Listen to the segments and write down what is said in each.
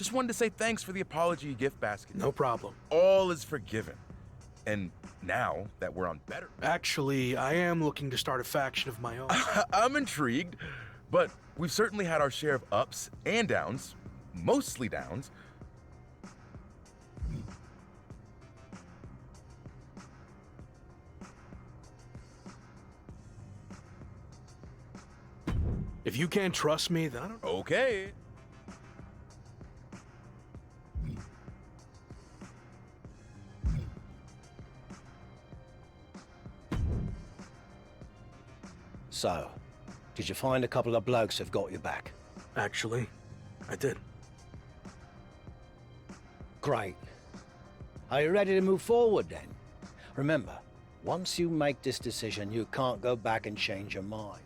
Just wanted to say thanks for the apology gift basket. No problem. All is forgiven. And now that we're on better... Actually, I am looking to start a faction of my own. I'm intrigued, but we've certainly had our share of ups and downs, mostly downs. If you can't trust me, then I don't... Okay. So, did you find a couple of blokes who've got your back? Actually, I did. Great. Are you ready to move forward then? Remember, once you make this decision, you can't go back and change your mind.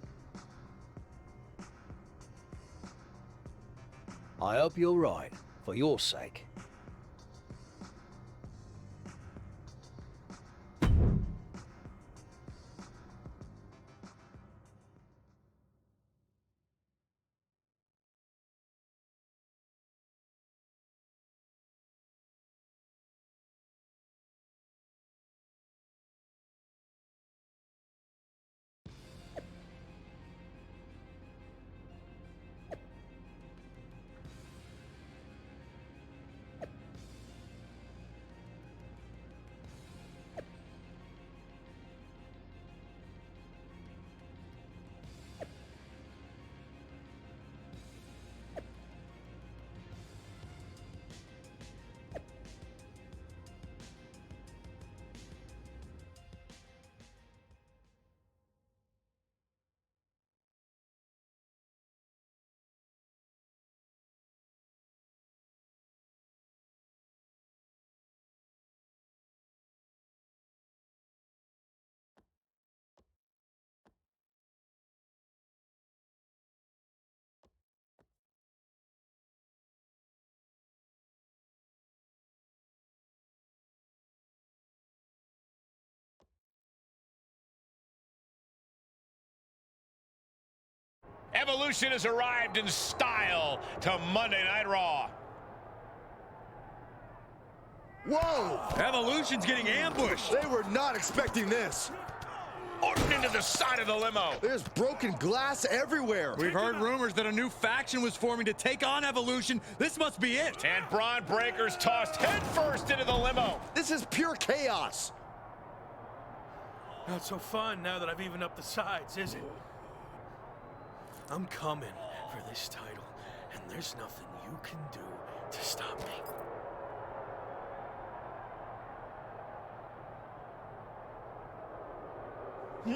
I hope you're right, for your sake. Evolution has arrived in style to Monday Night Raw. Whoa! Evolution's getting ambushed. They were not expecting this. Into the side of the limo. There's broken glass everywhere. We've heard rumors that a new faction was forming to take on Evolution. This must be it. And Braun Breaker's tossed headfirst into the limo. This is pure chaos. Not so fun now that I've evened up the sides, is it? I'm coming for this title, and there's nothing you can do to stop me.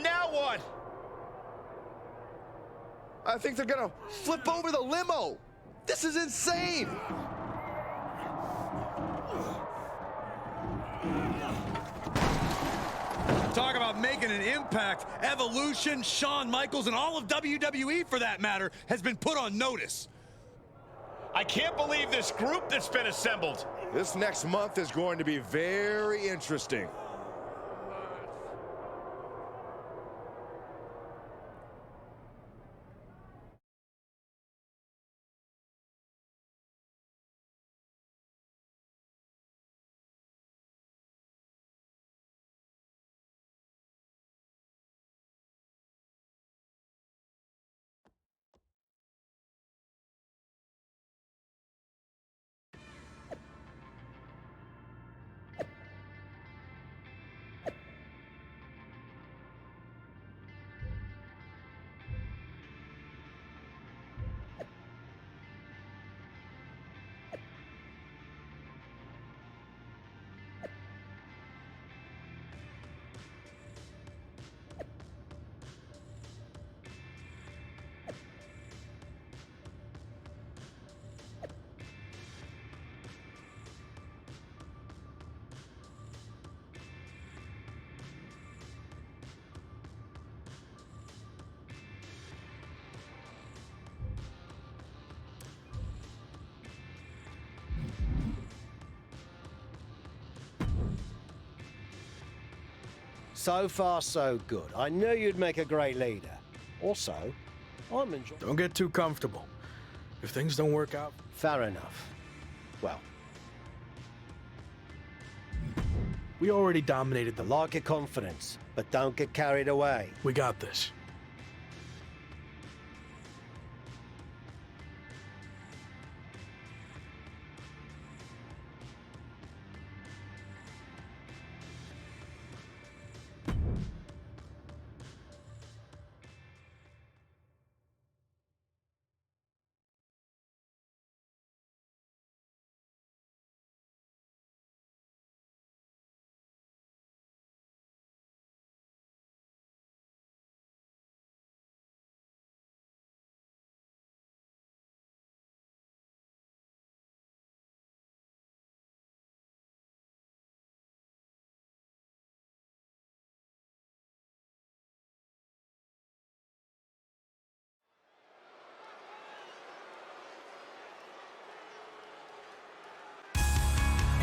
Now what? I think they're gonna flip over the limo. This is insane. Talk about making an impact. Evolution, Shawn Michaels, and all of WWE, for that matter, has been put on notice. I can't believe this group that's been assembled. This next month is going to be very interesting. So far, so good. I knew you'd make a great leader. Also, I'm enjoying... Don't get too comfortable. If things don't work out... Fair enough. well, We already dominated the like your confidence, but don't get carried away. We got this.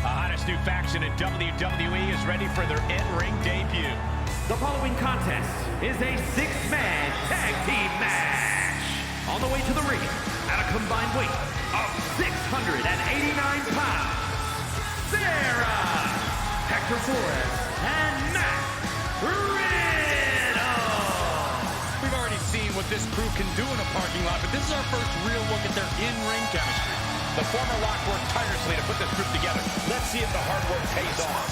The hottest new faction in WWE is ready for their in-ring debut. The following contest is a six-man tag team match. On the way to the ring, at a combined weight of 689 pounds, Sarah, Hector Flores, and Matt Riddle. We've already seen what this crew can do in a parking lot, but this is our first real look at their in-ring chemistry. The former Lock worked tirelessly to put this group together. Let's see if the hard work pays off.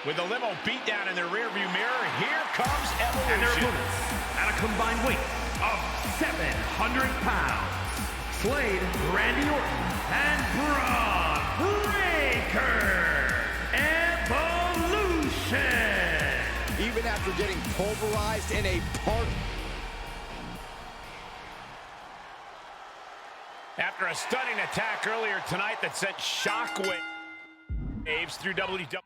With the limo beat down in their rearview mirror, here comes And their Evolution. opponents, at a combined weight of 700 pounds, Slade, Randy Orton, and Braun Breaker. Evolution. Even after getting pulverized in a park. After a stunning attack earlier tonight that sent shockwaves through WWE.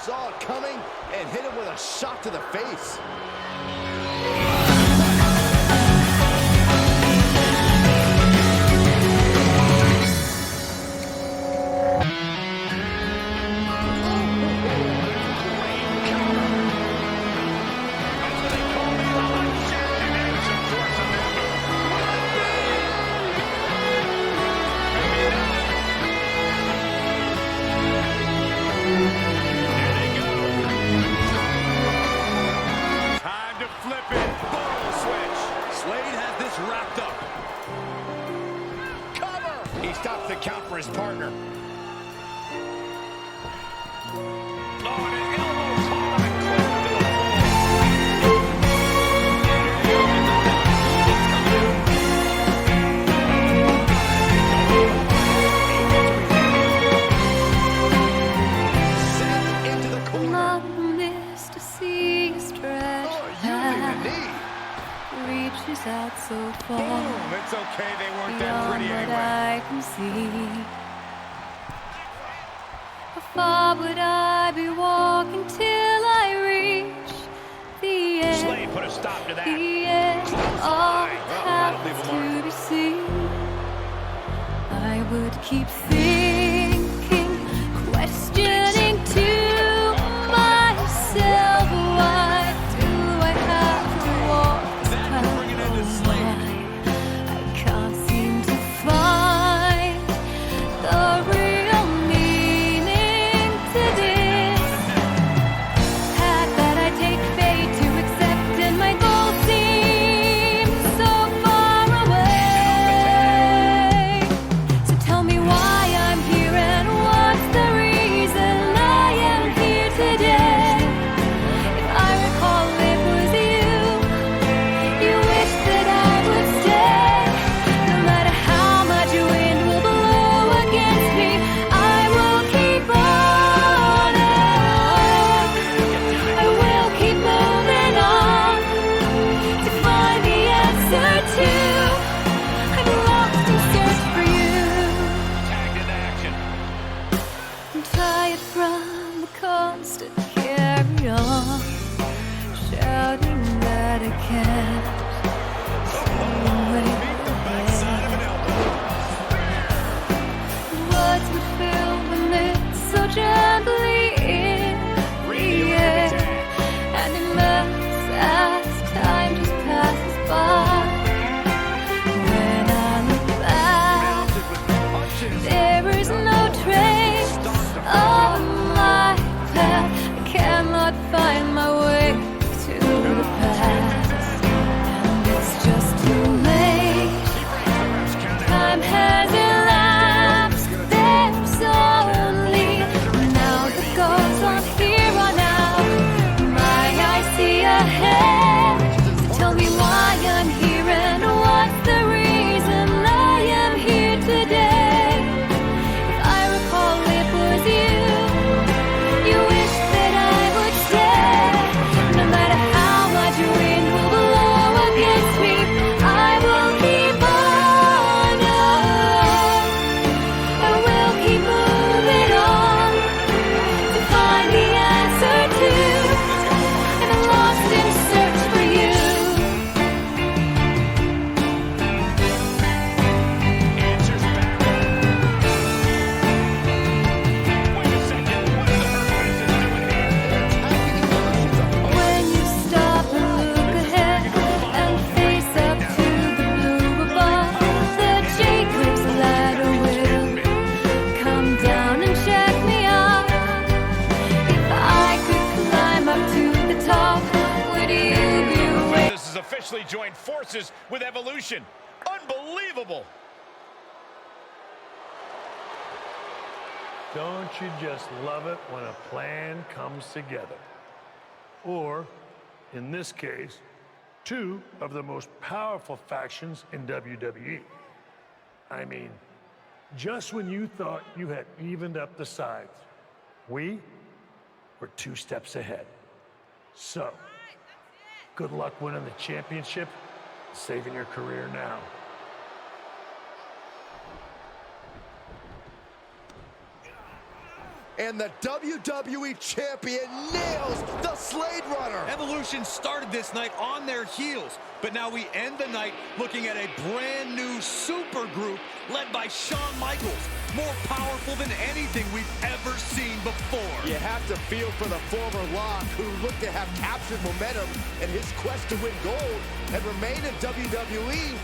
saw it coming and hit him with a shot to the face. He stops the count for his partner. Oh, and an elbow caught him and cleared to the Sent into the corner. Missed to see a stretch Using the knee. reaches out so far. boom. It's okay, they weren't that Beyond pretty what anyway. I can see. How far would I be walking till I reach the end? Slade put a stop to that. The end all that'll leave a paths mark. to be seen. I would keep thinking, questioning to myself, why do I have to walk this path? Oh my, I can't seem to find the real meaning to this path that I take fate to accept, and my goal seems so far away. So tell me why I'm here and what's the reason I am here today. If I recall, it was you. You wished that I would stay. No matter how much wind will blow against me, I will keep on. I will keep moving on to find the answer to. I'm lost in search for you. Tagged into action. I'm tired from the constant carry on, shouting that I can't see words would fill the minutes so gently in the air, and it melts as time just passes by. When I look back, there is no trace of my path. I cannot find my way to the past, and it's just too late. Time has elapsed. There's only now that goes on here on out. My eyes see ahead. So tell me why I'm here and what's the reason I am here today. If I recall, it was you. You wished that I would stay. No matter how much wind will blow against me, I will keep on. I will keep moving on to find the answer to. And I'm lost in search for you. Answers back. Wait a second. What in the hell is this doing here? When you stop and look ahead and face up to the blue above, the Jacob's ladder will come down and check me out. If I could climb up to the top, would you be aware? This has officially joined forces with Evolution. Unbelievable. Don't you just love it when a plan comes together? Or, in this case, two of the most powerful factions in WWE. I mean, just when you thought you had evened up the sides, we were 2 steps ahead. So, good luck winning the championship, saving your career now. And the WWE Champion nails the Slade Runner. Evolution started this night on their heels, but now we end the night looking at a brand new super group led by Shawn Michaels, more powerful than anything we've ever seen before. You have to feel for the former Lock, who looked to have captured momentum in his quest to win gold and remain in WWE,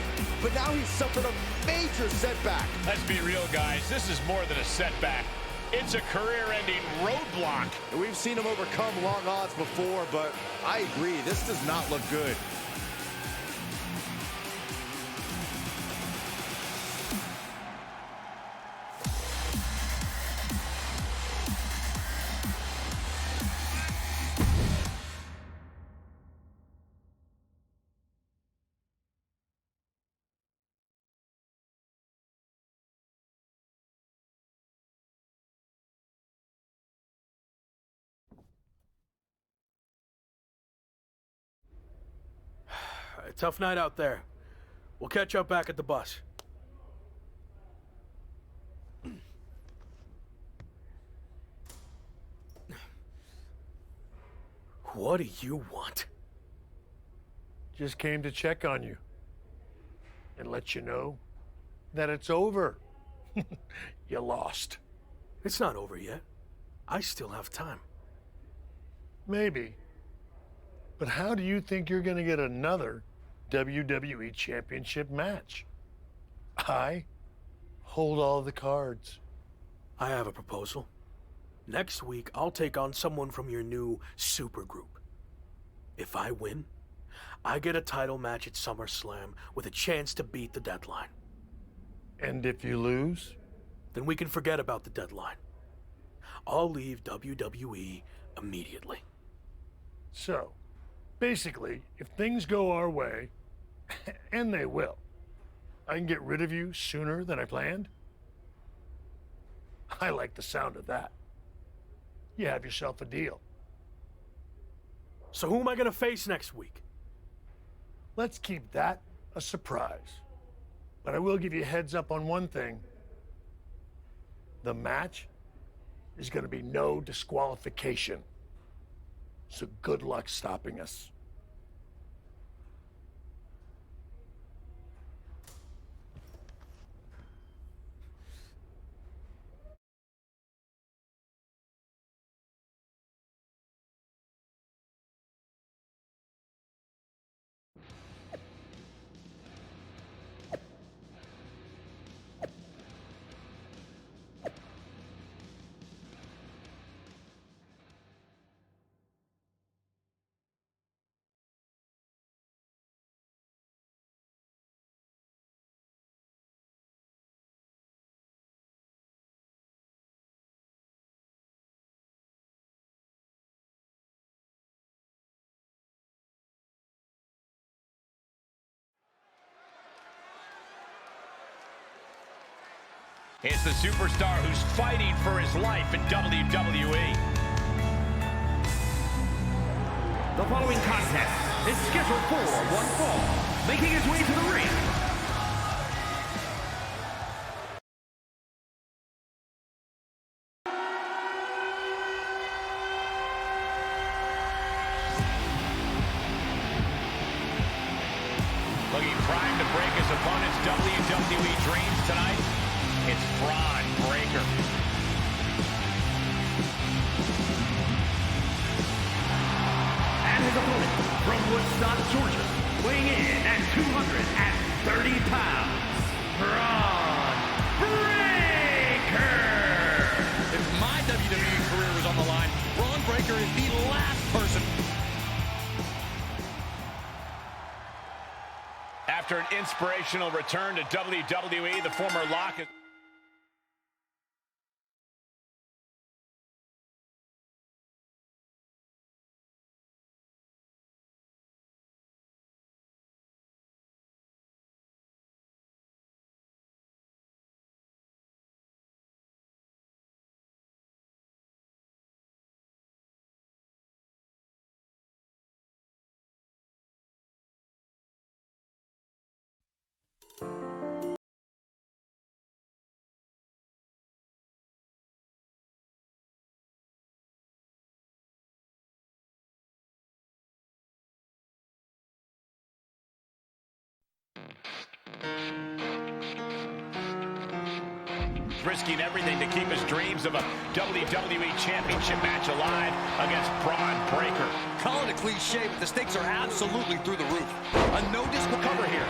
but now he's suffered a major setback. Let's be real, guys. This is more than a setback. It's a career-ending roadblock. We've seen him overcome long odds before, but I agree, this does not look good. Tough night out there. We'll catch up back at the bus. What do you want? Just came to check on you and let you know that it's over. You lost. It's not over yet. I still have time. Maybe. But how do you think you're going to get another WWE Championship match? I hold all the cards. I have a proposal. Next week, I'll take on someone from your new supergroup. If I win, I get a title match at SummerSlam with a chance to beat the deadline. And if you lose? Then we can forget about the deadline. I'll leave WWE immediately. So, basically, if things go our way, and they will, I can get rid of you sooner than I planned? I like the sound of that. You have yourself a deal. So who am I going to face next week? Let's keep that a surprise. But I will give you a heads up on one thing. The match is going to be no disqualification. So good luck stopping us. It's the superstar who's fighting for his life in WWE. The following contest is scheduled for one fall. Making his way to the ring, looking primed to break his opponent's WWE dreams tonight. It's Braun Breaker. and his opponent from Woodstock, Georgia, weighing in at 230 pounds, Braun Breaker. If my WWE career was on the line, Braun Breaker is the last person. After an inspirational return to WWE, the former Lock is risking everything to keep his dreams of a WWE Championship match alive against Braun Breaker. Call it a cliche, but the stakes are absolutely through the roof. A no-disc recover here.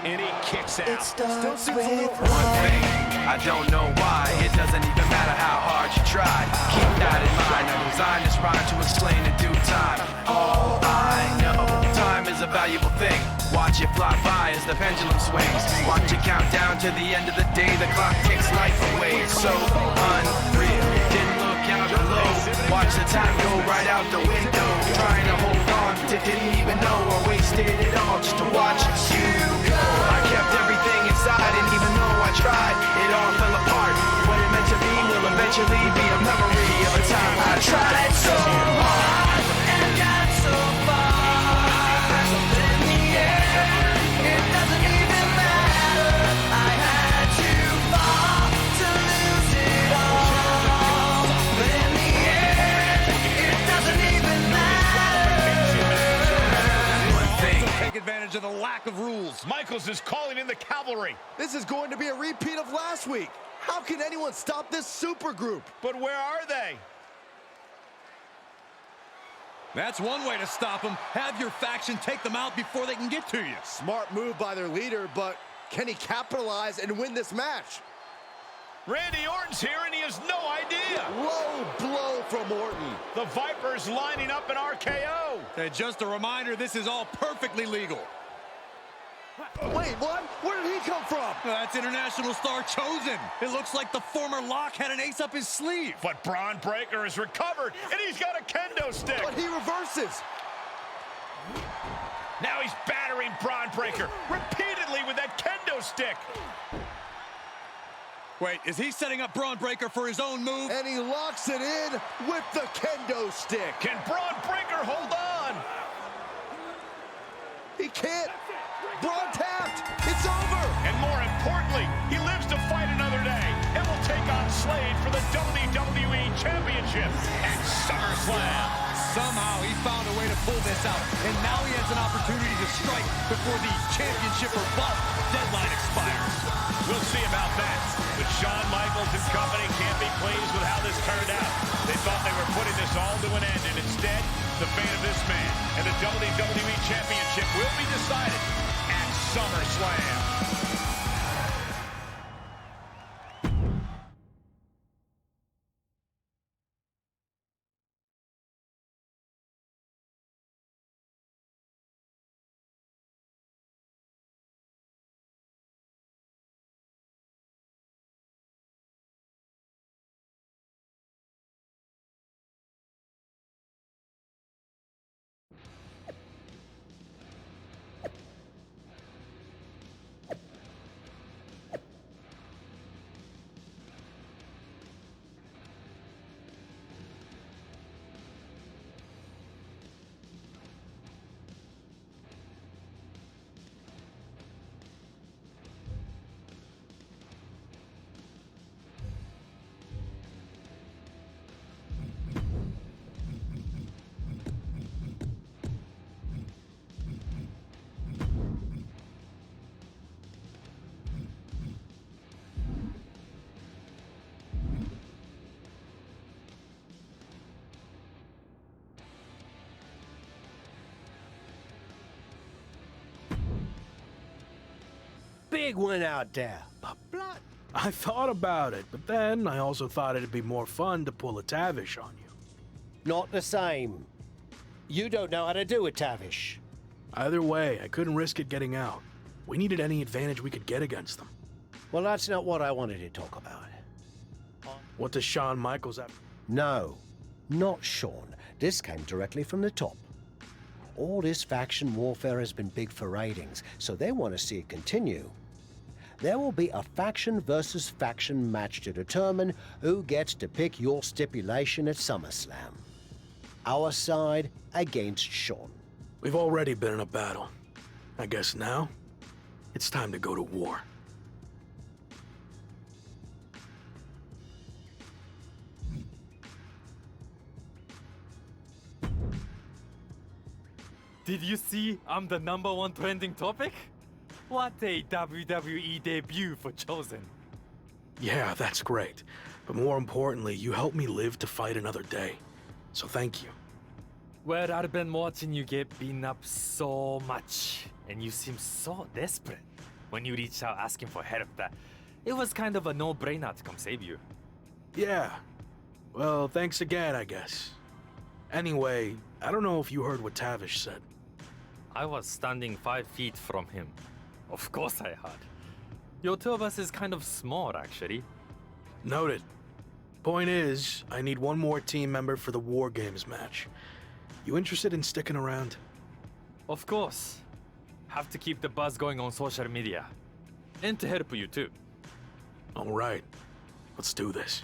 And he kicks out. Still seems a little One thing, I don't know why. It doesn't even matter how hard you try. Keep that in mind. I designed this rhyme to explain in due time. All I know, time is a valuable thing. Watch it fly by as the pendulum swings. Watch it count down to the end of the day. The clock takes life away. It's so unreal. Didn't look out below. Watch the time go right out the window. Trying to hold on to didn't even know I wasted it all just to watch you go. I kept everything inside, and even though I tried, it all fell apart. What it meant to be will eventually be a memory of a time I tried so hard and got so far. But in the end, it doesn't even matter. I had to fall to lose it all. But in the end, it doesn't even matter. One thing. Take advantage of the lack of rules. Michaels is calling in the cavalry. This is going to be a repeat of last week. How can anyone stop this super group? But where are they? That's one way to stop them. Have your faction take them out before they can get to you. Smart move by their leader, but can he capitalize and win this match? Randy Orton's here and he has no idea. Low blow from Orton. The Viper's lining up an RKO. And just a reminder, this is all perfectly legal. Wait, what? Where did he come from? That's international star Chosen. It looks like the former Lock had an ace up his sleeve. But Braun Breaker has recovered and he's got a kendo stick. But he reverses. Now he's battering Braun Breaker repeatedly with that kendo stick. Wait, is he setting up Braun Breaker for his own move? And he locks it in with the kendo stick. Can Braun Breaker hold on? He can't. Braun tapped. It's over. And more importantly, he lives to fight another day and will take on Slade for the WWE Championship at SummerSlam. Somehow he found a way to pull this out, and now he has an opportunity to strike before the championship or bust deadline expires. We'll see about that. But Shawn Michaels and company can't be pleased with how this turned out. They thought they were putting this all to an end, and instead, the fate of this man and the WWE Championship will be decided at SummerSlam. Big win out there. But blood. I thought about it, but then I also thought it'd be more fun to pull a Tavish on you. Not the same. You don't know how to do a Tavish. Either way, I couldn't risk it getting out. We needed any advantage we could get against them. Well, that's not what I wanted to talk about. What does Shawn Michaels have? No, not Shawn. This came directly from the top. All this faction warfare has been big for ratings, so they want to see it continue. There will be a faction versus faction match to determine who gets to pick your stipulation at SummerSlam. Our side against Shawn. We've already been in a battle. I guess now, it's time to go to war. Did you see I'm the #1 trending topic? What a WWE debut for Chosen. Yeah, that's great. But more importantly, you helped me live to fight another day. So thank you. Well, I've been watching you get beaten up so much, and you seem so desperate when you reached out asking for help that it was kind of a no-brainer to come save you. Yeah. Well, thanks again, I guess. Anyway, I don't know if you heard what Tavish said. I was standing 5 feet from him. Of course I had. Your two of us is kind of small, actually. Noted. Point is, I need one more team member for the War Games match. You interested in sticking around? Of course. Have to keep the buzz going on social media. And to help you too. All right. Let's do this.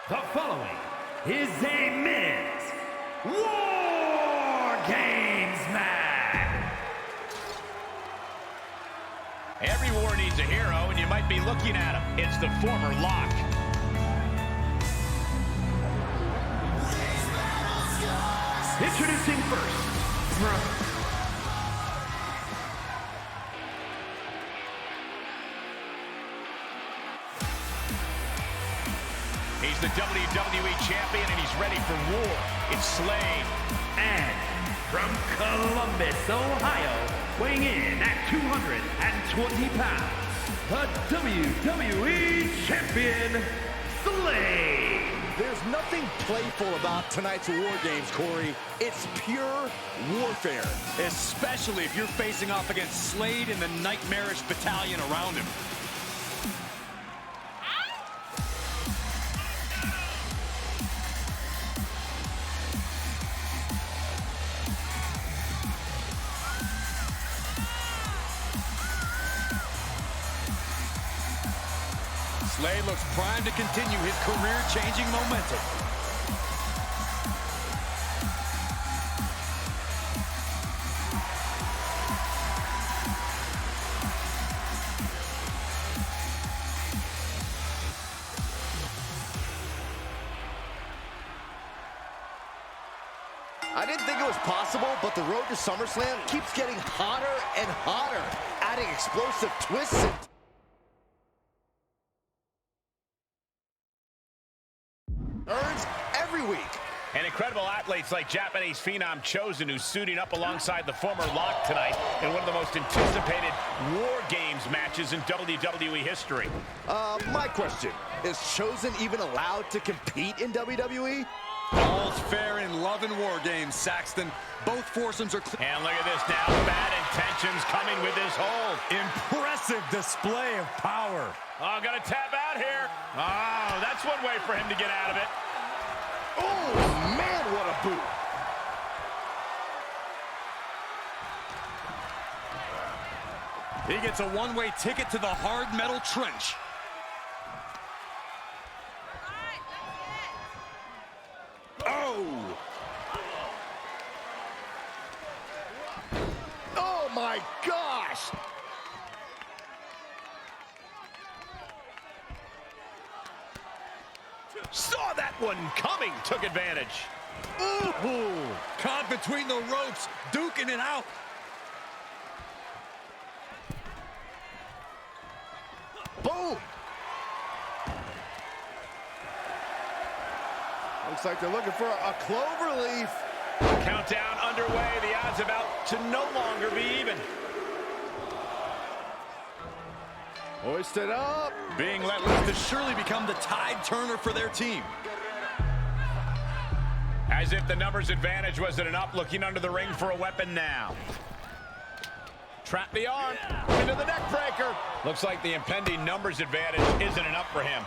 The following is a men's War Games match. Every war needs a hero, and you might be looking at him. It's the former Lock. Introducing first, He's the WWE champion, and he's ready for war. It's Slade. and from Columbus, Ohio, weighing in at 220 pounds, the WWE Champion, Slade. There's nothing playful about tonight's War Games, Corey. It's pure warfare. Especially if you're facing off against Slade and the nightmarish battalion around him. Slade looks primed to continue his career-changing momentum. I didn't think it was possible, but the road to SummerSlam keeps getting hotter and hotter, adding explosive twists and turns every week. And incredible athletes like Japanese phenom Chosen, who's suiting up alongside the former Lock tonight in one of the most anticipated War Games matches in WWE history. My question, is Chosen even allowed to compete in WWE? All's fair in love and War Games, Saxton. Both foursomes are clear. And look at this now, bad intentions coming with this hold. Impressive display of power. Oh, gonna tap out here. Oh, that's one way for him to get out of it. Oh, man, what a boot. He gets a one-way ticket to the hard metal trench. Oh! Oh, my gosh! Saw that one coming, took advantage. Ooh! Caught between the ropes, duking it out. Boom! Looks like they're looking for a clover leaf. Countdown underway, the odds about to no longer be even. Hoisted up. Being let loose to surely become the tide turner for their team. As if the numbers advantage wasn't enough, looking under the ring for a weapon now. Trap the arm into the neck breaker. Looks like the impending numbers advantage isn't enough for him.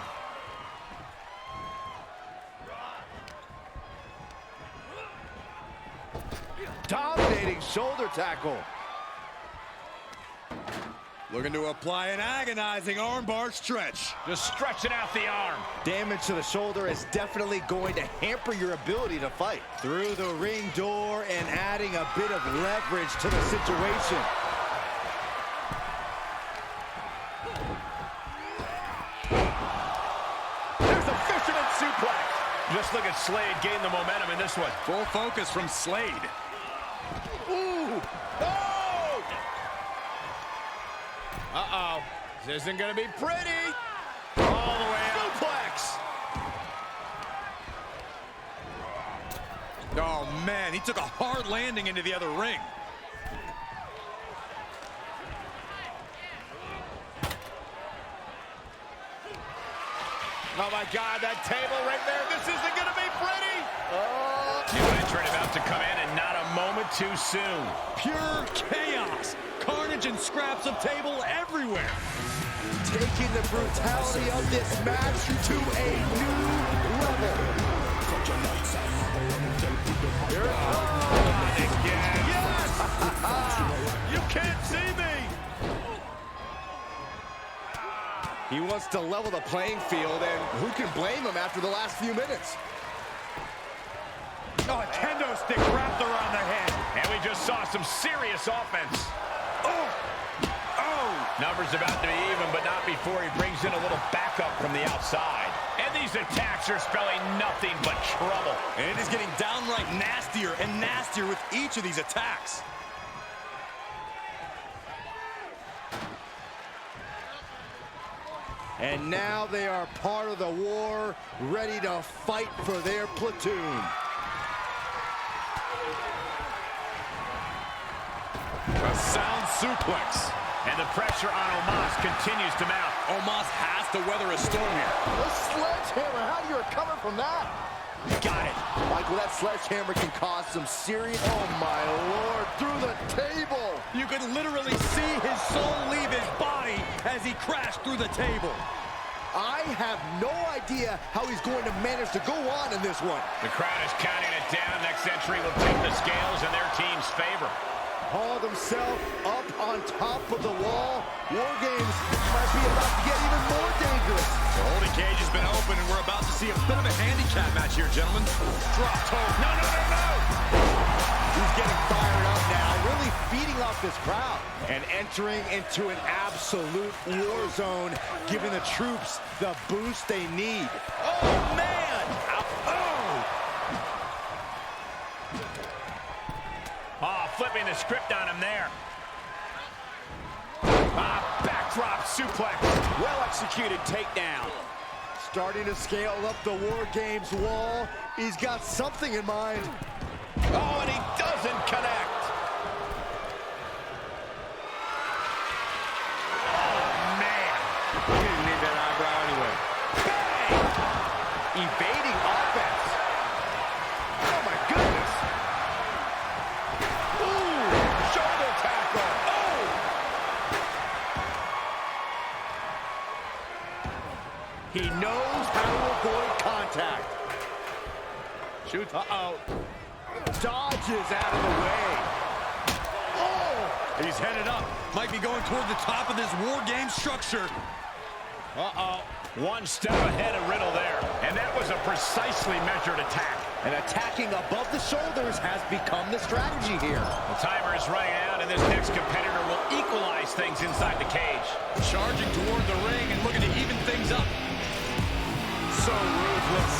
Dominating shoulder tackle. Looking to apply an agonizing armbar stretch. Just stretching out the arm. Damage to the shoulder is definitely going to hamper your ability to fight. Through the ring door and adding a bit of leverage to the situation. There's a fisherman suplex. Just look at Slade gain the momentum in this one. Full focus from Slade. Ooh! Oh! Uh-oh. This isn't going to be pretty. All the way out. Suplex! Oh, man. He took a hard landing into the other ring. Oh, my God. That table right there. This isn't going to be pretty. New entrant about to come in and not a moment too soon. Pure chaos. Carnage and scraps of table everywhere. Taking the brutality of this match to a new level. Here it comes. Again. Yes! You can't see me. He wants to level the playing field, and who can blame him after the last few minutes? Oh, a kendo stick wrapped around the head. And we just saw some serious offense. Oh! Numbers about to be even, but not before he brings in a little backup from the outside. And these attacks are spelling nothing but trouble. And it is getting downright nastier and nastier with each of these attacks. And now they are part of the war, ready to fight for their platoon. A sound suplex. And the pressure on Omos continues to mount. Omos has to weather a storm here. A sledgehammer, how do you recover from that? Got it. Michael, that sledgehammer can cause some serious... Oh, my Lord, through the table. You can literally see his soul leave his body as he crashed through the table. I have no idea how he's going to manage to go on in this one. The crowd is counting it down. Next entry will tip the scales in their team's favor. Haul themselves up on top of the wall. War Games might be about to get even more dangerous. The holding cage has been open, and we're about to see a bit of a handicap match here, gentlemen. Drop toe. No. He's getting fired up now, really feeding off this crowd. And entering into an absolute war zone, giving the troops the boost they need. Oh, man! Flipping the script on him there. Backdrop suplex. Well-executed takedown. Starting to scale up the War Games wall. He's got something in mind. Oh, and he doesn't connect. Oh, man. He didn't need that eyebrow anyway. Bang! Evading offense. Oh, my goodness. Shoulder tackle. Oh! He knows how to avoid contact. Shoots. Uh-oh. Dodges out of the way. Oh! He's headed up. Might be going toward the top of this War Game structure. Uh-oh. One step ahead of Riddle there. And that was a precisely measured attack. And attacking above the shoulders has become the strategy here. The timer is running out, and this next competitor will equalize things inside the cage. Charging toward the ring and looking to even things up. So ruthless.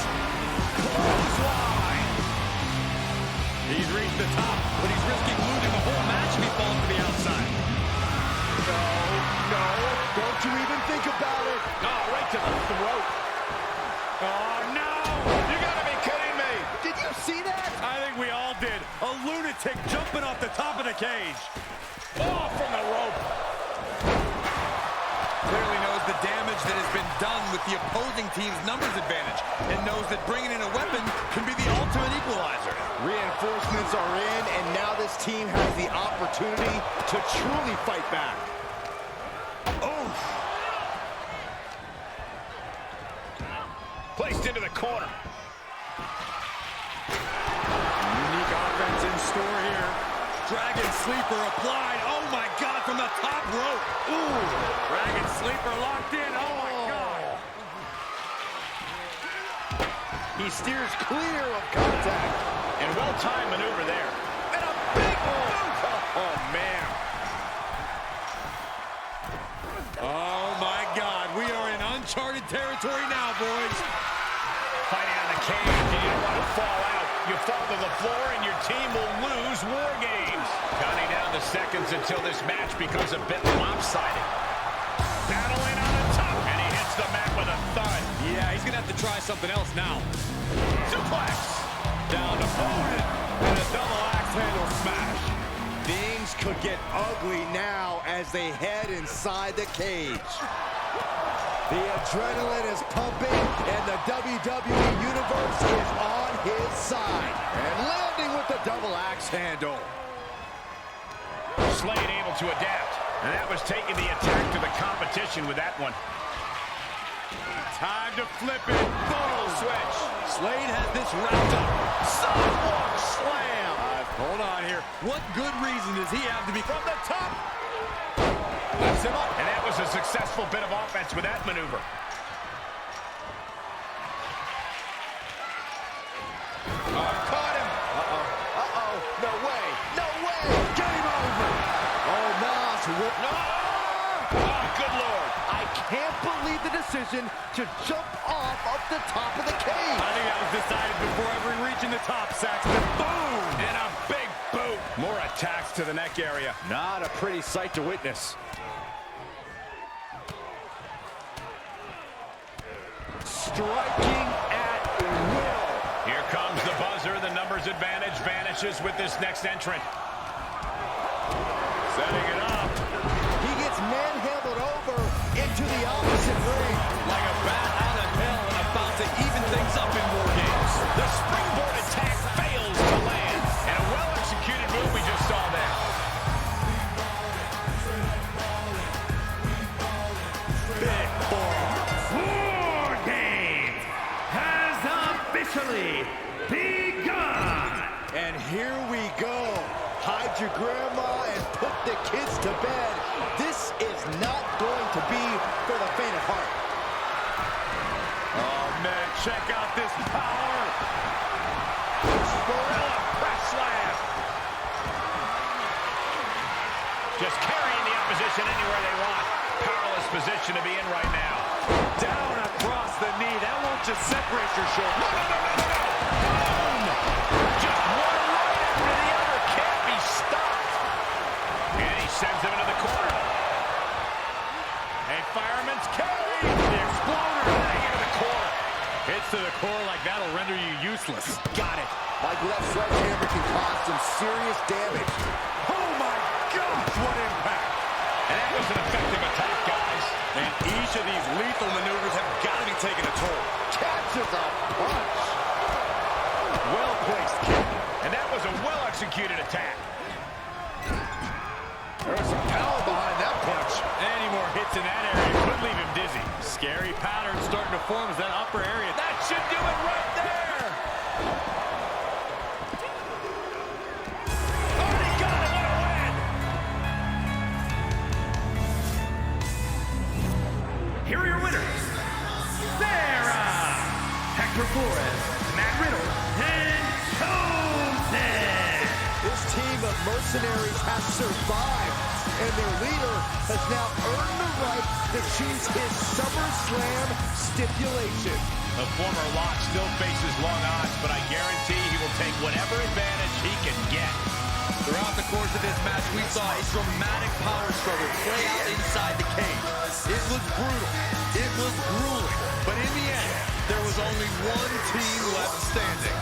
Clothesline. He's reached the top, but he's risking losing the whole match if he falls to the outside. No, don't you even think about it. Oh, right to the throat. Oh, no! You gotta be kidding me. Did you see that? I think we all did. A lunatic jumping off the top of the cage. Oh, from the rope. Clearly knows the damage that has been done with the opposing team's numbers advantage, and knows that bringing in a weapon can be the ultimate equalizer. Reinforcements are in, and now this team has the opportunity to truly fight back. Oh! Placed into the corner. Unique offense in store here. Dragon Sleeper applied. Oh my God, from the top rope. Ooh. Dragon Sleeper locked in. Oh my God. He steers clear of contact. And well-timed maneuver there. And a big boot. Oh, man. Oh my God, we are in uncharted territory now, boys. Fighting on the cage, and you don't want to fall out. You fall to the floor, and your team will lose War Games. Counting down the seconds until this match becomes a bit lopsided. Battling on the top, and he hits the mat with a thud. Yeah, he's gonna have to try something else now. Suplex. Down to opponent, and a double axe handle smash. Things could get ugly now as they head inside the cage. The adrenaline is pumping, and the WWE Universe is on his side. And landing with the double axe handle. Slade able to adapt, and that was taking the attack to the competition with that one. Time to flip it. Boom. Switch. Slade has this wrapped up. Sidewalk slam. Hold on here. What good reason does he have to be From the top. Lifts him up. And that was a successful bit of offense with that maneuver. Caught him. No way. No way. Game over. Oh, Moss. No! Oh, good Lord. I can't believe the decision to jump off of the top of the cage. I think that was decided before ever reaching the top, Saxton. Boom! And a big boot. More attacks to the neck area. Not a pretty sight to witness. Striking at will. Here comes the buzzer. The numbers advantage vanishes with this next entrant. Setting it up. He gets manhandled over into the opposite ring. Like a bat out of hell and about to even things up in War Games. The springboard attack fails to land. And a well-executed move we just saw there. Big forearm. War Games has officially begun. And here we go. Hide your grandma and put the kids to bed. This is not going to be for the faint of heart. Oh, man, check out this power. Gorilla press slam. Just carrying the opposition anywhere they want. Powerless position to be in right now. Down across the knee. That won't just separate your shoulder. Boom! Just one right after the other. Can't be stopped. And he sends him into the corner. A fireman's carry. The exploder heading into the corner. Hits to the core like that'll render you useless. Got it. Michael, that sledgehammer can cause some serious damage. Oh my gosh, what impact! And that was an effective attack, guys. And each of these lethal maneuvers have got to be taking a toll. Catches a punch. Well-placed kick. And that was a well-executed attack. There was some power behind that punch. Any more hits in that area could leave him dizzy. Scary pattern starting to form as that upper area. That should do it right there. Already got it. What a win. Here are your winners. Sarah, Hector Flores, Matt Riddle, and Chosen. This team of mercenaries has survived, and their leader has now earned the right to choose his SummerSlam stipulation. The former Lock still faces long odds, but I guarantee he will take whatever advantage he can get. Throughout the course of this match, we saw a dramatic power struggle play out inside the cage. It was brutal. It was grueling. But in the end, there was only one team left standing.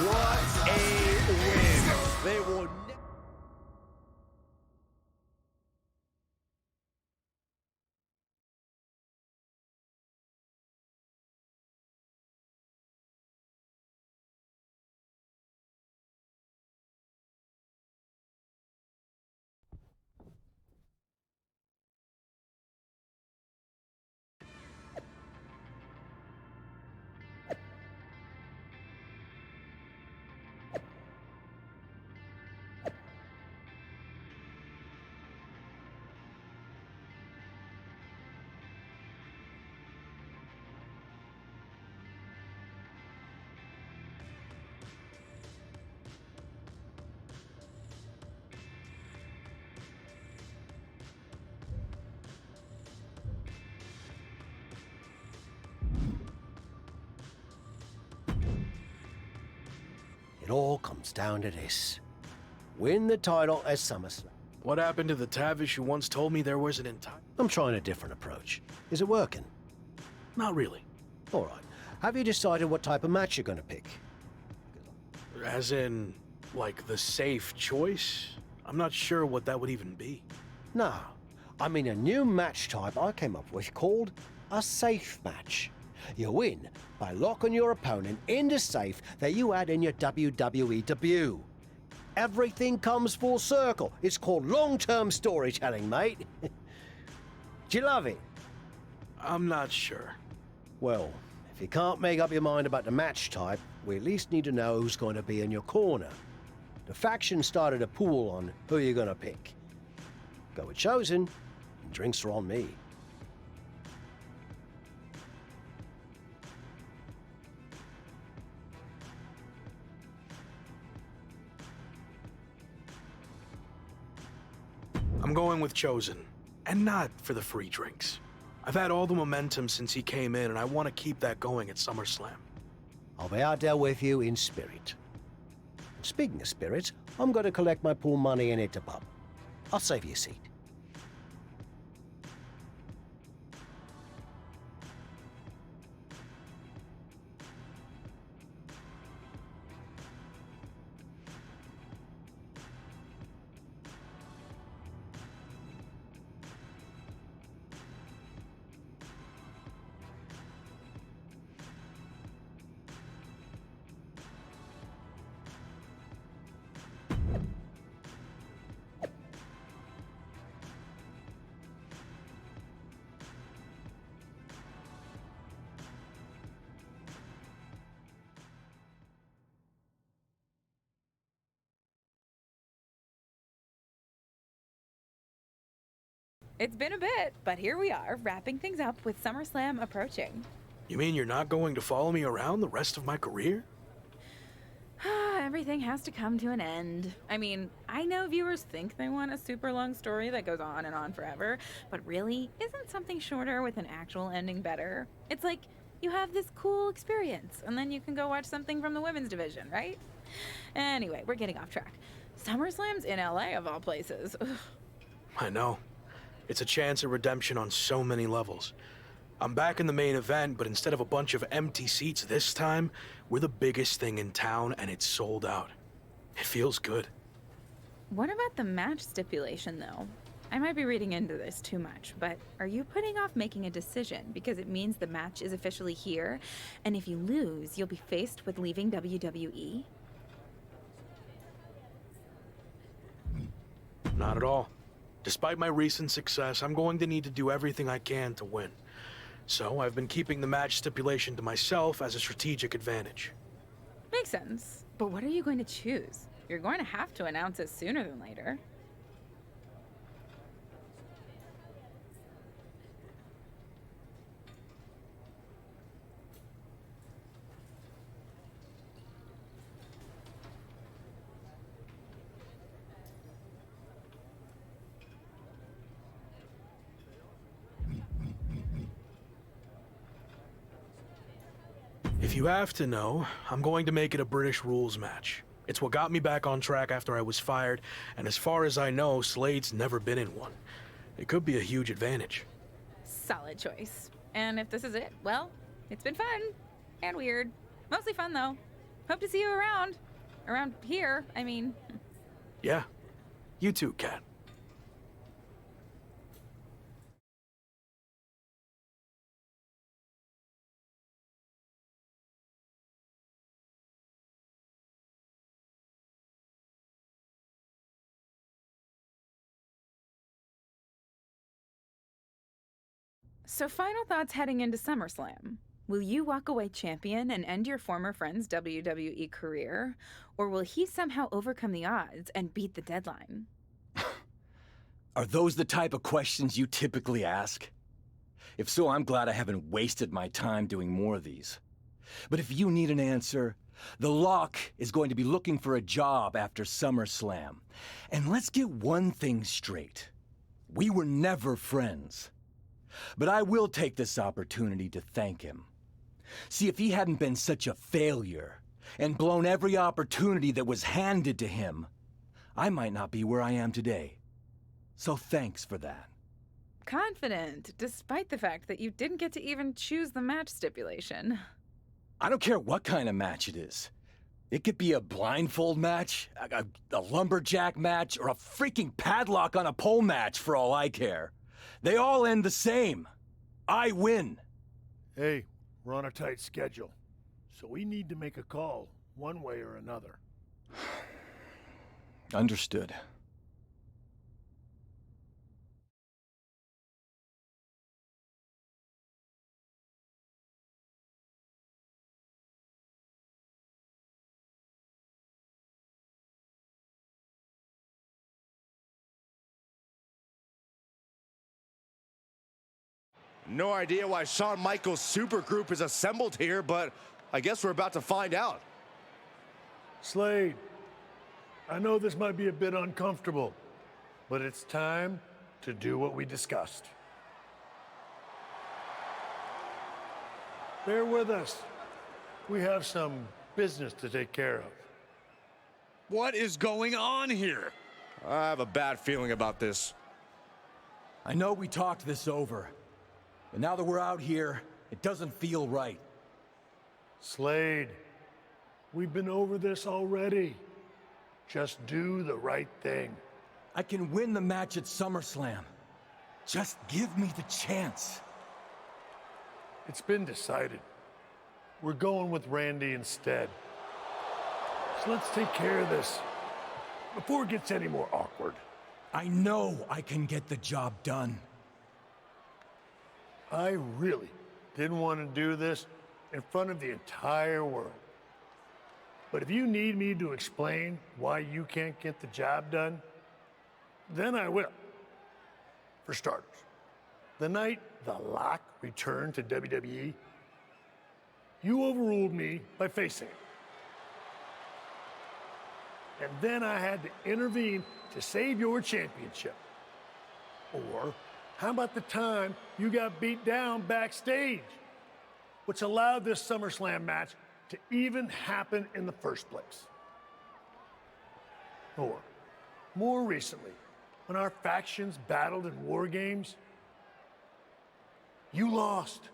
What a win. They will It all comes down to this. Win the title at SummerSlam. What happened to the Tavish who once told me there was an entire... I'm trying a different approach. Is it working? Not really. All right. Have you decided what type of match you're going to pick? As in, like, the safe choice? I'm not sure what that would even be. No. I mean a new match type I came up with called a safe match. You win by locking your opponent in the safe that you had in your WWE debut. Everything comes full circle. It's called long-term storytelling, mate. Do you love it? I'm not sure. Well, if you can't make up your mind about the match type, we at least need to know who's going to be in your corner. The faction started a pool on who you're going to pick. Go with Chosen, and drinks are on me. I'm going with Chosen, and not for the free drinks. I've had all the momentum since he came in, and I want to keep that going at SummerSlam. I'll be out there with you in spirit. Speaking of spirits, I'm going to collect my pool money and hit the pub. I'll save you a seat. It's been a bit, but here we are, wrapping things up with SummerSlam approaching. You mean you're not going to follow me around the rest of my career? Everything has to come to an end. I mean, I know viewers think they want a super long story that goes on and on forever, but really, isn't something shorter with an actual ending better? It's like, you have this cool experience, and then you can go watch something from the women's division, right? Anyway, we're getting off track. SummerSlam's in LA, of all places. Ugh. I know. It's a chance at redemption on so many levels. I'm back in the main event, but instead of a bunch of empty seats this time, we're the biggest thing in town, and it's sold out. It feels good. What about the match stipulation, though? I might be reading into this too much, but are you putting off making a decision because it means the match is officially here, and if you lose, you'll be faced with leaving WWE? Not at all. Despite my recent success, I'm going to need to do everything I can to win. So I've been keeping the match stipulation to myself as a strategic advantage. Makes sense. But what are you going to choose? You're going to have to announce it sooner than later. If you have to know, I'm going to make it a British rules match. It's what got me back on track after I was fired, and as far as I know, Slade's never been in one. It could be a huge advantage. Solid choice. And if this is it, well, it's been fun. And weird. Mostly fun, though. Hope to see you around. Around here, I mean. Yeah. You too, Kat. So final thoughts heading into SummerSlam. Will you walk away champion and end your former friend's WWE career? Or will he somehow overcome the odds and beat the deadline? Are those the type of questions you typically ask? If so, I'm glad I haven't wasted my time doing more of these. But if you need an answer, the Lock is going to be looking for a job after SummerSlam. And let's get one thing straight. We were never friends. But I will take this opportunity to thank him. See, if he hadn't been such a failure, and blown every opportunity that was handed to him, I might not be where I am today. So thanks for that. Confident, despite the fact that you didn't get to even choose the match stipulation. I don't care what kind of match it is. It could be a blindfold match, a lumberjack match, or a freaking padlock on a pole match for all I care. They all end the same. I win. Hey, we're on a tight schedule, so we need to make a call one way or another. Understood. No idea why Shawn Michaels' supergroup is assembled here, but I guess we're about to find out. Slade, I know this might be a bit uncomfortable, but it's time to do what we discussed. Bear with us. We have some business to take care of. What is going on here? I have a bad feeling about this. I know we talked this over, but now that we're out here, it doesn't feel right. Slade, we've been over this already. Just do the right thing. I can win the match at SummerSlam. Just give me the chance. It's been decided. We're going with Randy instead. So let's take care of this before it gets any more awkward. I know I can get the job done. I really didn't want to do this in front of the entire world. But if you need me to explain why you can't get the job done, then I will. For starters, the night The Lock returned to WWE, you overruled me by facing it. And then I had to intervene to save your championship. Or how about the time you got beat down backstage, which allowed this SummerSlam match to even happen in the first place? Or more recently, when our factions battled in war games, you lost,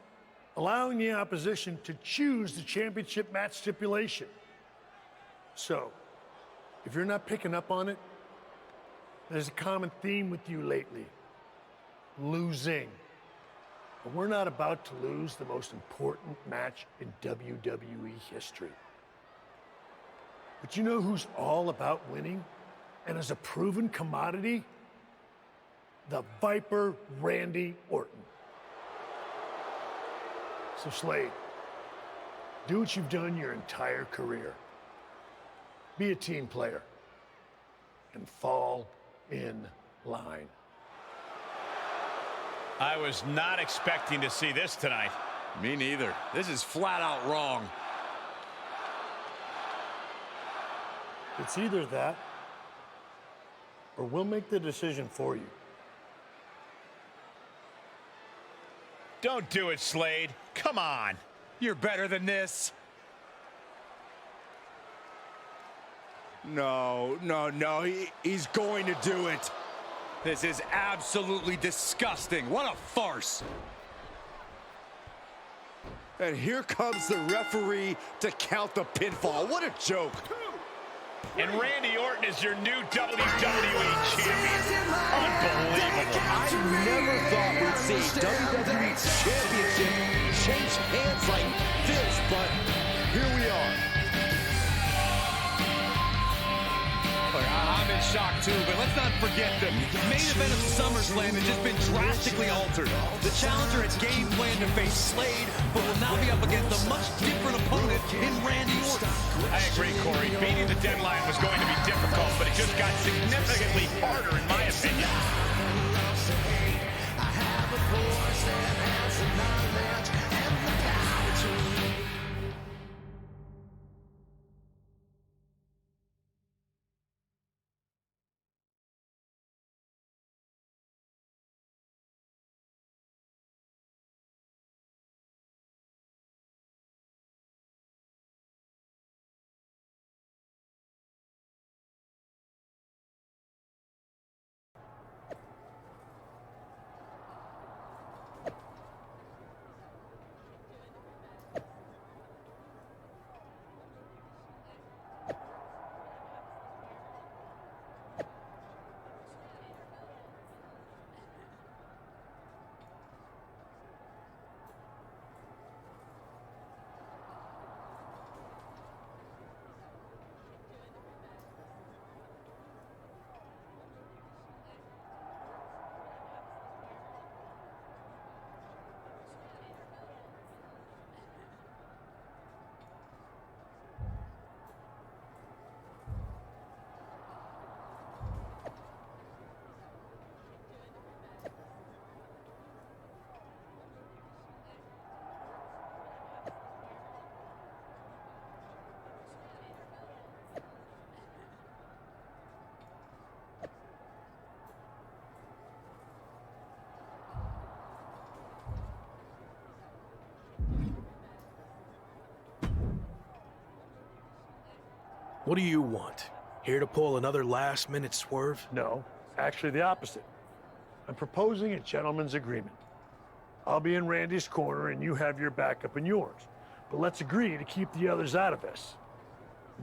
allowing the opposition to choose the championship match stipulation. So, if you're not picking up on it, there's a common theme with you lately. Losing. And we're not about to lose the most important match in WWE history. But you know who's all about winning and is a proven commodity? The Viper Randy Orton. So Slade, do what you've done your entire career. Be a team player and fall in line. I was not expecting to see this tonight. Me neither. This is flat out wrong. It's either that, or we'll make the decision for you. Don't do it, Slade. Come on. You're better than this. No, he's going to do it. This is absolutely disgusting. What a farce. And here comes the referee to count the pinfall. What a joke. And Randy Orton is your new WWE champion. Unbelievable. I never thought we'd see WWE Championship change hands like this, but here we are. I'm in shock too, but let's not forget the main event of SummerSlam has just been drastically altered. The challenger had game planned to face Slade, but will now be up against a much different opponent in Randy Orton. I agree, Corey. Beating the deadline was going to be difficult, but it just got significantly harder, in my opinion. What do you want? Here to pull another last-minute swerve? No, actually the opposite. I'm proposing a gentleman's agreement. I'll be in Randy's corner and you have your backup in yours. But let's agree to keep the others out of this.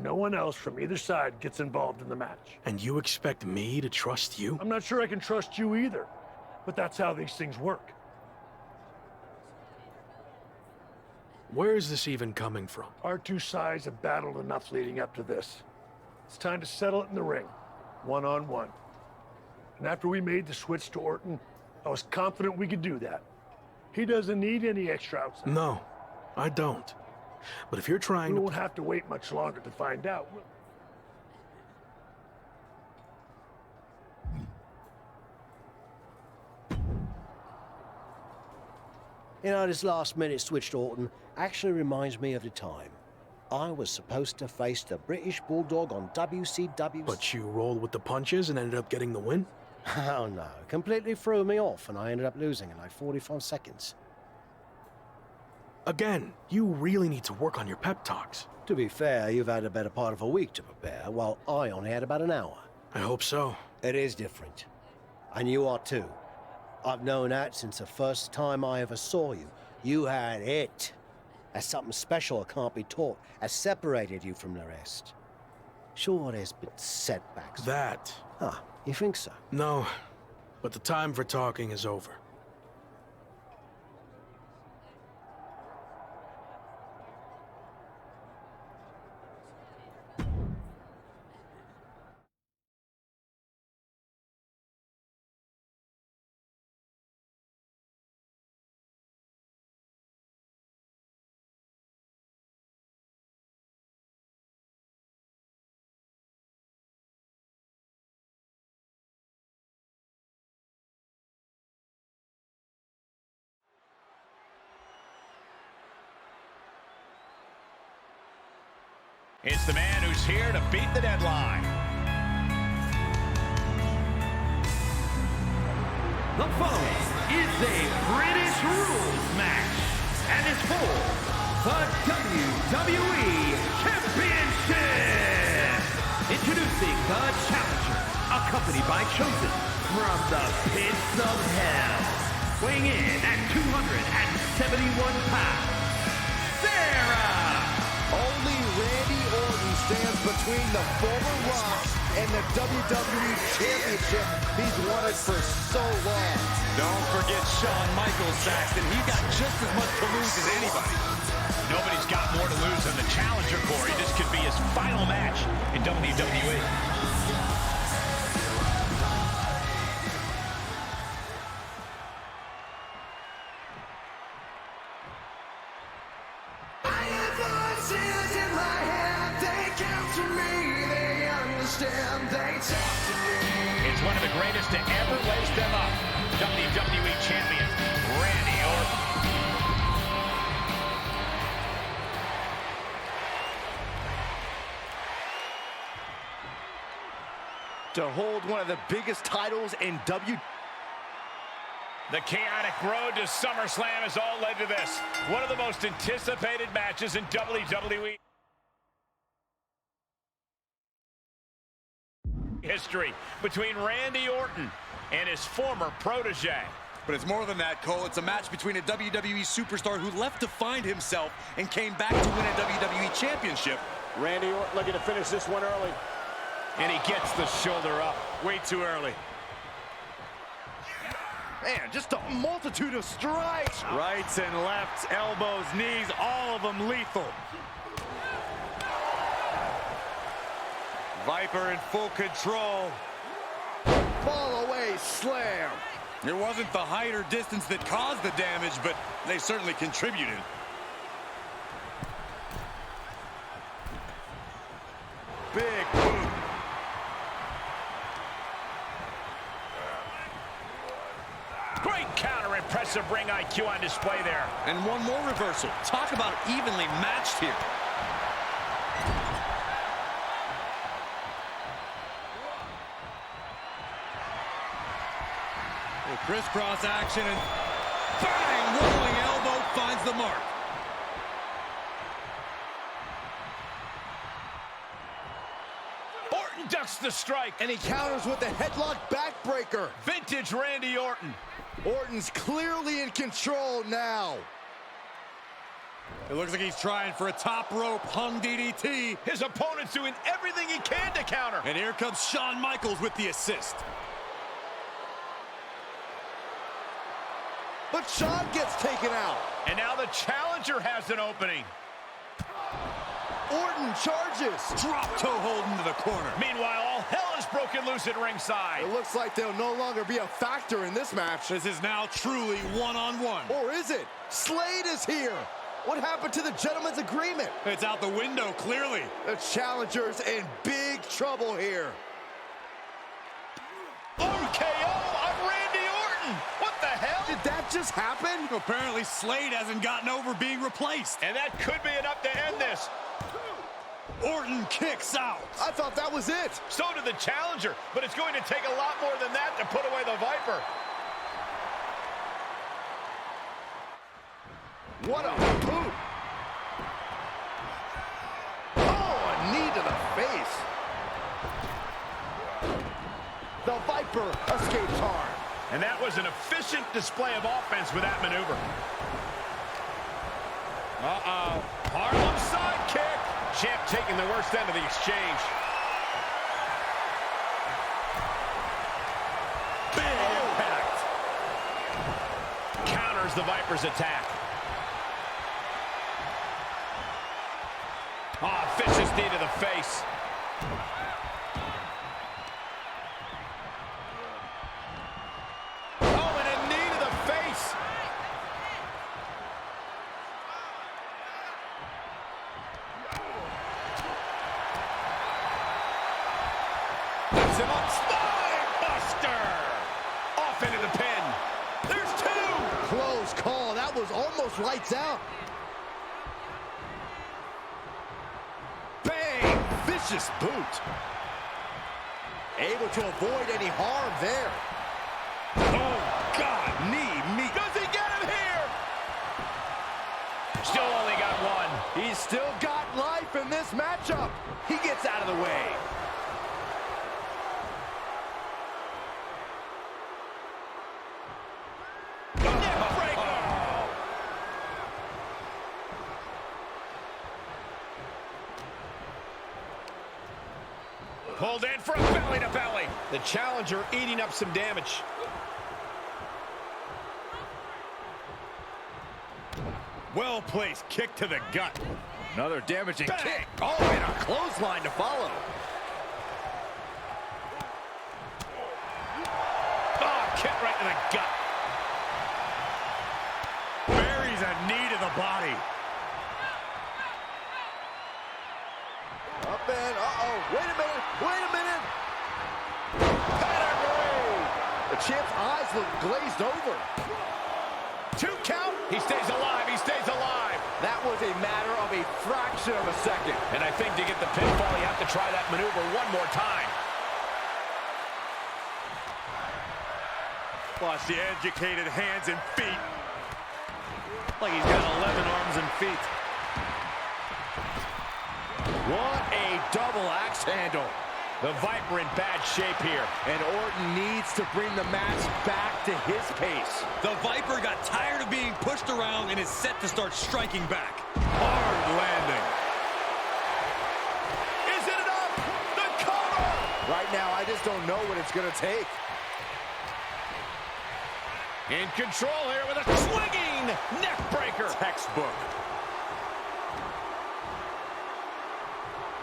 No one else from either side gets involved in the match. And you expect me to trust you? I'm not sure I can trust you either, but that's how these things work. Where is this even coming from? Our two sides have battled enough leading up to this. It's time to settle it in the ring, one-on-one. And after we made the switch to Orton, I was confident we could do that. He doesn't need any extra outside. No, I don't. But if you're trying we won't have to wait much longer to find out. You know, this last-minute switch to Orton actually reminds me of the time I was supposed to face the British Bulldog on WCW. But you rolled with the punches and ended up getting the win? Oh no, completely threw me off and I ended up losing in like 45 seconds. Again, you really need to work on your pep talks. To be fair, you've had a better part of a week to prepare, while I only had about an hour. I hope so. It is different. And you are too. I've known that since the first time I ever saw you. You had it. That's something special that can't be taught, has separated you from the rest. Sure, there's been setbacks. That. Ah, you think so? No, but the time for talking is over. It's the man who's here to beat the deadline. The following is a British rules match and is for the WWE Championship. Introducing the challenger, accompanied by Chosen from the pits of hell, weighing in at 271 pounds, Sarah. Only Randy Orton stands between the former Rock and the WWE Championship he's wanted for so long. Don't forget Shawn Michaels, Saxton. He got just as much to lose as anybody. Nobody's got more to lose than the challenger, Corey. This could be his final match in WWE. It's one of the greatest to ever lace them up. WWE Champion, Randy Orton. To hold one of the biggest titles in WWE. The chaotic road to SummerSlam has all led to this. One of the most anticipated matches in WWE history between Randy Orton and his former protege. But it's more than that, Cole. It's a match between a WWE superstar who left to find himself and came back to win a WWE Championship. Randy Orton looking to finish this one early. And he gets the shoulder up way too early. Man, just a multitude of strikes. Rights and lefts, elbows, knees, all of them lethal. Viper in full control. Fall away slam. It wasn't the height or distance that caused the damage, but they certainly contributed. Big boot. Great counter, impressive ring IQ on display there. And one more reversal. Talk about evenly matched here. Crisscross action and bang! Rolling elbow finds the mark. ducks the strike. And he counters with the headlock backbreaker. Vintage Randy Orton. Orton's clearly in control now. It looks like he's trying for a top rope hung DDT. His opponent's doing everything he can to counter. And here comes Shawn Michaels with the assist. But Shawn gets taken out. And now the challenger has an opening. Orton charges. Drop toe hold into the corner. Meanwhile, all hell is broken loose at ringside. It looks like they'll no longer be a factor in this match. This is now truly one-on-one. Or is it? Slade is here. What happened to the gentleman's agreement? It's out the window, clearly. The challenger's in big trouble here. RKO on Randy Orton. What the hell? Did that just happen? Apparently Slade hasn't gotten over being replaced. And that could be enough to end this. Orton kicks out. I thought that was it. So did the challenger, but it's going to take a lot more than that to put away the Viper. What a boot. Oh, a knee to the face. The Viper escapes hard. And that was an efficient display of offense with that maneuver. Harlem sidekick. Champ taking the worst end of the exchange. Big impact. Counters the Viper's attack. Oh, vicious knee to the face. Oh, and a knee to the face. Puts him up. Spine buster. Off into the pin. There's two. Close call. That was almost lights out. Vicious boot. Able to avoid any harm there. Oh, God. Knee, meat. Does he get him here? Still only got one. He's still got life in this matchup. He gets out of the way. Pulled in for a belly-to-belly. The challenger eating up some damage. Well-placed kick to the gut. Another damaging kick. Oh, and a clothesline to follow. Oh, kick right to the gut. Buries a knee to the body. Up and, wait a minute, pedigree! The champ's eyes look glazed over. 2 count, he stays alive, That was a matter of a fraction of a second. And I think to get the pinfall, you have to try that maneuver one more time. Watch the educated hands and feet. Like he's got 11 arms and feet. What a double axe handle. The Viper in bad shape here. And Orton needs to bring the match back to his pace. The Viper got tired of being pushed around and is set to start striking back. Hard landing. Is it enough? The cover! Right now, I just don't know what it's going to take. In control here with a swinging neck breaker. Textbook.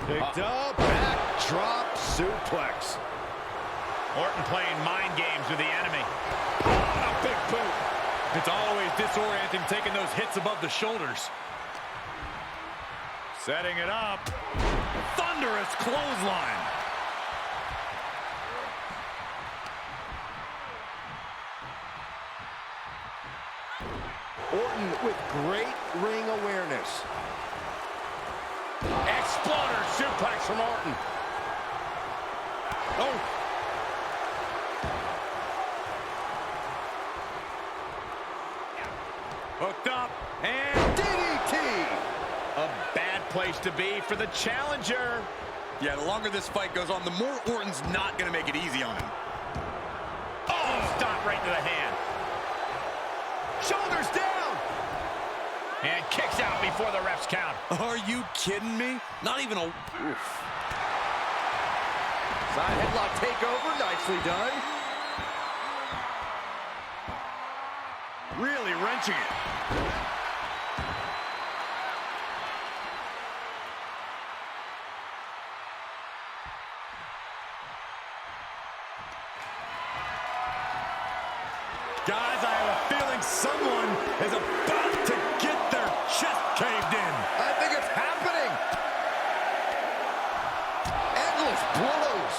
Picked up, backdrop suplex. Orton playing mind games with the enemy. Oh, a big boot. It's always disorienting taking those hits above the shoulders. Setting it up. Thunderous clothesline. Orton with great ring awareness. Exploder suplex from Orton. Oh. Hooked up. And DDT. A bad place to be for the challenger. Yeah, the longer this fight goes on, the more Orton's not going to make it easy on him. Oh, stop right to the hand. Shoulders down. And kicks out before the refs count. Are you kidding me? Not even a... Oof. Side headlock takeover, nicely done. Really wrenching it. Guys, I have a feeling someone is about to get their chest caved in. I think it's happening. Endless blows.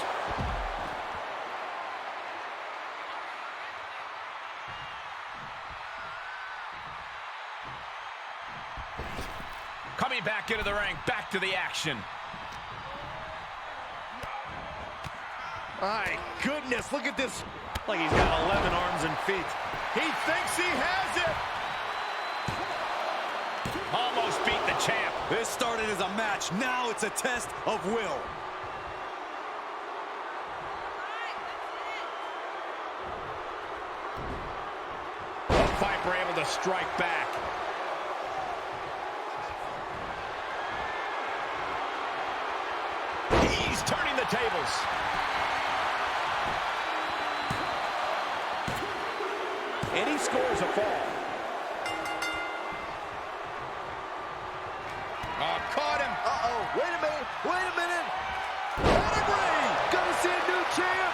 Coming back into the ring, back to the action. My goodness, look at this. Like he's got 11 arms and feet. He thinks he has it. Almost beat the champ. This started as a match. Now it's a test of will. Piper able to strike back. He's turning the tables. And he scores a fall. Oh, caught him. Uh-oh, wait a minute. Pedigree! Gonna see a new champ.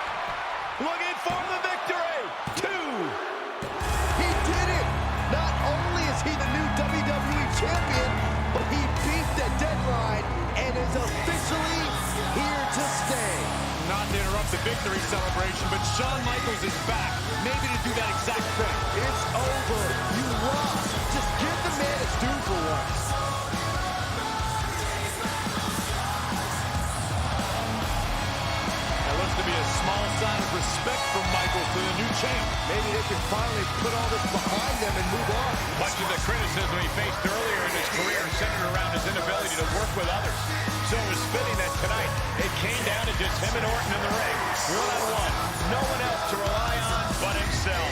Looking for the victory. 2. He did it. Not only is he the new WWE champion, but he beat the deadline and is officially here to stay. Not to interrupt the victory celebration, but Shawn Michaels is back. Maybe to do that exact thing. It's over. You lost. Just give the man his due for once. That looks to be a small sign of respect from Michaels to the new champ. Maybe they can finally put all this behind them and move on. Much of the criticism he faced earlier in his career centered around his inability to work with others. So it was fitting that tonight it came down to just him and Orton in the ring. One-on-one. No one else to rely on but himself.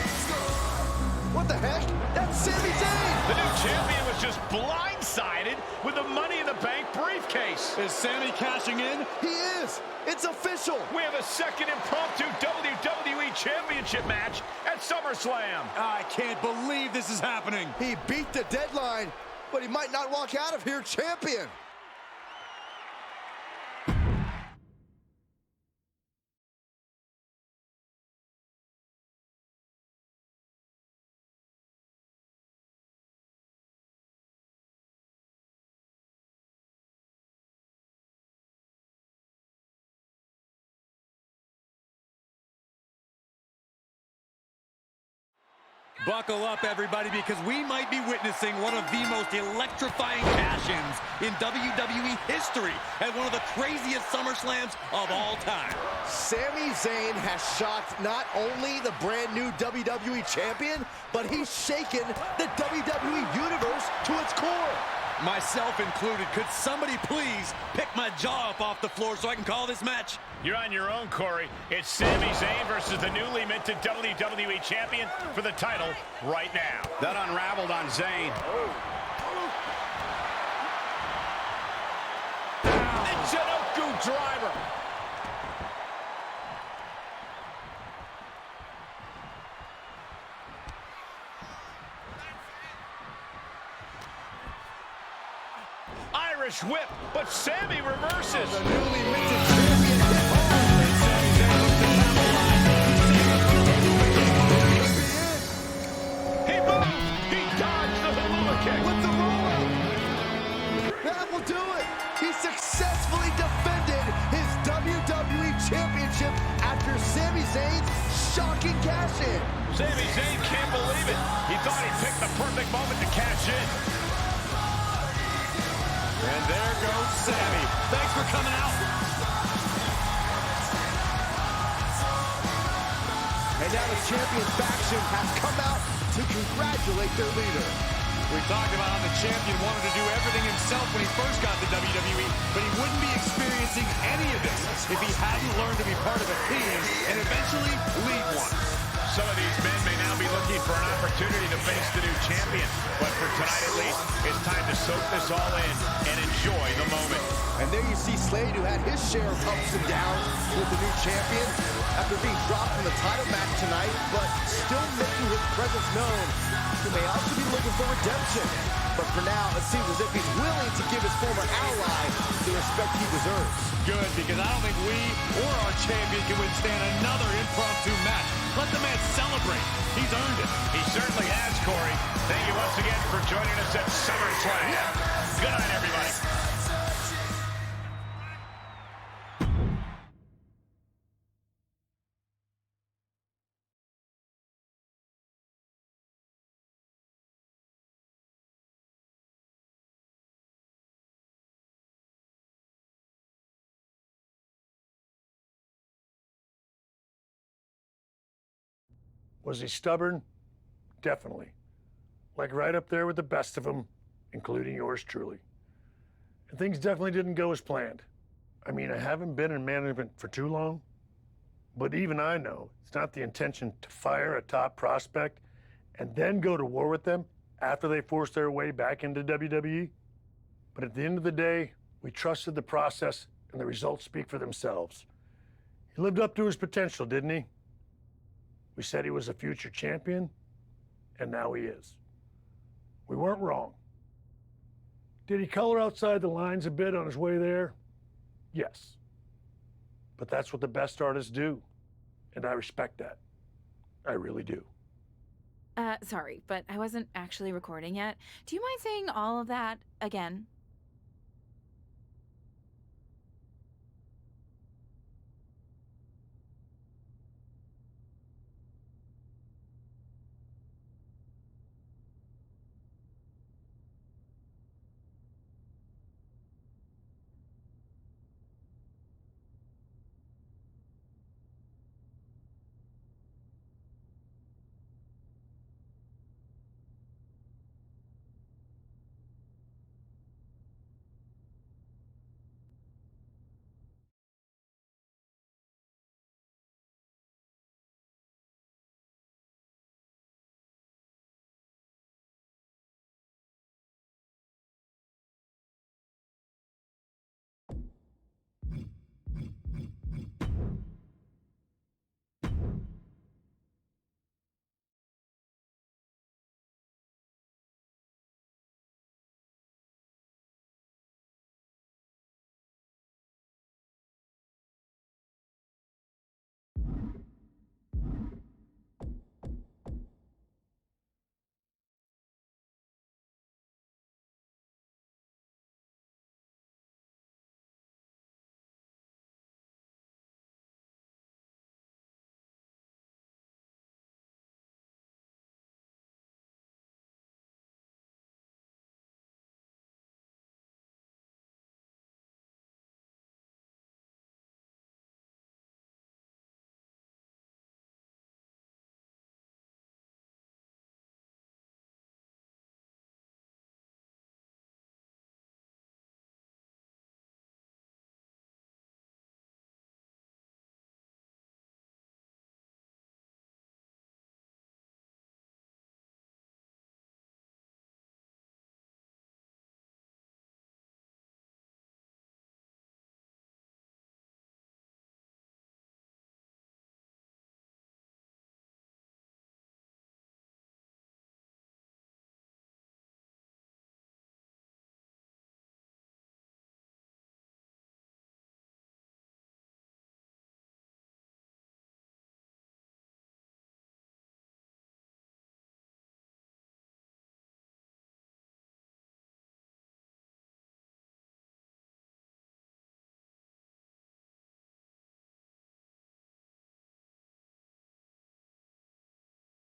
What the heck? That's Sami Zayn! The new champion was just blindsided with the Money in the Bank briefcase. Is Sami cashing in? He is! It's official! We have a second impromptu WWE Championship match at SummerSlam. I can't believe this is happening. He beat the deadline, but he might not walk out of here champion. Buckle up, everybody, because we might be witnessing one of the most electrifying cash-ins in WWE history at one of the craziest SummerSlams of all time. Sami Zayn has shocked not only the brand new WWE champion, but he's shaken the WWE universe to its core. Myself included. Could somebody please pick my jaw up off the floor so I can call this match? You're on your own, Corey. It's Sami Zayn versus the newly minted WWE Champion for the title right now. That unraveled on Zayn. Michinoku driver. Irish whip, but Sami reverses. The newly minted champion hit hard. He moved. He dodged the Hula kick. With the roll-up. That will do it. He successfully defended his WWE Championship after Sami Zayn's shocking cash-in. Sami Zayn can't believe it. He thought he picked the perfect moment to cash in. And there goes Sami. Thanks for coming out. And now the champion faction has come out to congratulate their leader. We talked about how the champion wanted to do everything himself when he first got to WWE, but he wouldn't be experiencing any of this if he hadn't learned to be part of a team and eventually lead one. Some of these men may now be looking for an opportunity to face the new champion. But for tonight at least, it's time to soak this all in and enjoy the moment. And there you see Slade, who had his share of ups and downs with the new champion after being dropped from the title match tonight, but still making his presence known. He may also be looking for redemption. But for now, it seems as if he's willing to give his former ally the respect he deserves. Good, because I don't think we or our champion can withstand another impromptu match. Let the man celebrate. He's earned it. He certainly has, Corey. Thank you once again for joining us at SummerSlam. Good night, everybody. Was he stubborn? Definitely. Like right up there with the best of them, including yours truly. And things definitely didn't go as planned. I mean, I haven't been in management for too long, but even I know it's not the intention to fire a top prospect and then go to war with them after they force their way back into WWE. But at the end of the day, we trusted the process and the results speak for themselves. He lived up to his potential, didn't he? We said he was a future champion, and now he is. We weren't wrong. Did he color outside the lines a bit on his way there? Yes. But that's what the best artists do, and I respect that. I really do. Sorry, but I wasn't actually recording yet. Do you mind saying all of that again?